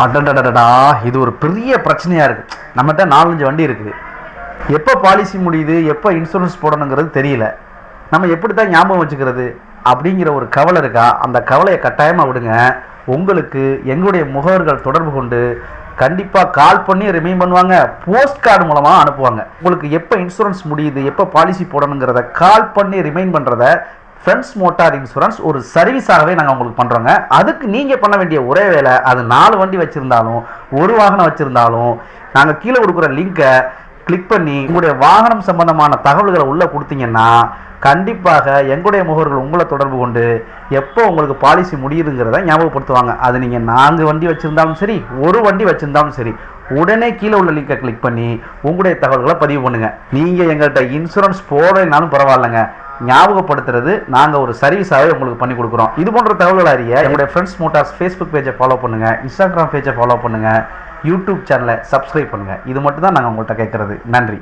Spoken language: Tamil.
அடடடடா, இது ஒரு பெரிய பிரச்சனையாக இருக்குது. நம்மகிட்ட 4-5 வண்டி இருக்குது. எப்போ பாலிசி முடியுது, எப்போ இன்சூரன்ஸ் போடணுங்கிறது தெரியல. நம்ம எப்படி தான் ஞாபகம் வச்சுக்கிறது அப்படிங்கிற ஒரு கவலை இருக்கா? அந்த கவலையை கட்டாயமாக விடுங்க. உங்களுக்கு எங்களுடைய முகவர்கள் தொடர்பு கொண்டு கண்டிப்பாக கால் பண்ணி ரிமைண்ட் பண்ணுவாங்க, போஸ்ட் கார்டு மூலமாக அனுப்புவாங்க. உங்களுக்கு எப்போ இன்சூரன்ஸ் முடியுது, எப்போ பாலிசி போடணுங்கிறத கால் பண்ணி ரிமைண்ட் பண்ணுறத ஃப்ரெண்ட்ஸ் மோட்டார் இன்சூரன்ஸ் ஒரு சர்வீஸாகவே நாங்கள் உங்களுக்கு பண்ணுறோங்க. அதுக்கு நீங்கள் பண்ண வேண்டிய ஒரே வேலை, அது 4 வண்டி வச்சுருந்தாலும் 1 வாகனம் வச்சுருந்தாலும் நாங்கள் கீழே கொடுக்குற லிங்கை கிளிக் பண்ணி உங்களுடைய வாகனம் சம்பந்தமான தகவல்களை உள்ளே கொடுத்தீங்கன்னா கண்டிப்பாக எங்களுடைய முகவர்கள் உங்களை தொடர்பு கொண்டு எப்போ உங்களுக்கு பாலிசி முடியுதுங்கிறத ஞாபகப்படுத்துவாங்க. அது நீங்கள் 4 வண்டி வச்சுருந்தாலும் சரி, 1 வண்டி வச்சுருந்தாலும் சரி, உடனே கீழே உள்ள லிங்கை கிளிக் பண்ணி உங்களுடைய தகவல்களை பதிவு பண்ணுங்கள். நீங்கள் எங்கள்கிட்ட இன்சூரன்ஸ் போடலைனாலும் பரவாயில்லைங்க, ஞாபகப்படுத்துறது நாங்கள் ஒரு சர்வீஸாகவே உங்களுக்கு பண்ணி கொடுக்குறோம். இது போன்ற தகவல்கள் அறிய எங்களுடைய ஃப்ரெண்ட்ஸ் மோட்டார்ஸ் ஃபேஸ்புக் பேஜை ஃபாலோ பண்ணுங்கள், இன்ஸ்டாகிராம் பேஜை ஃபாலோ பண்ணுங்கள், யூடியூப் சேனலை சப்ஸ்கிரைப் பண்ணுங்கள். இது மட்டும் தான் நாங்கள் உங்கள்கிட்ட கேட்குறது. நன்றி.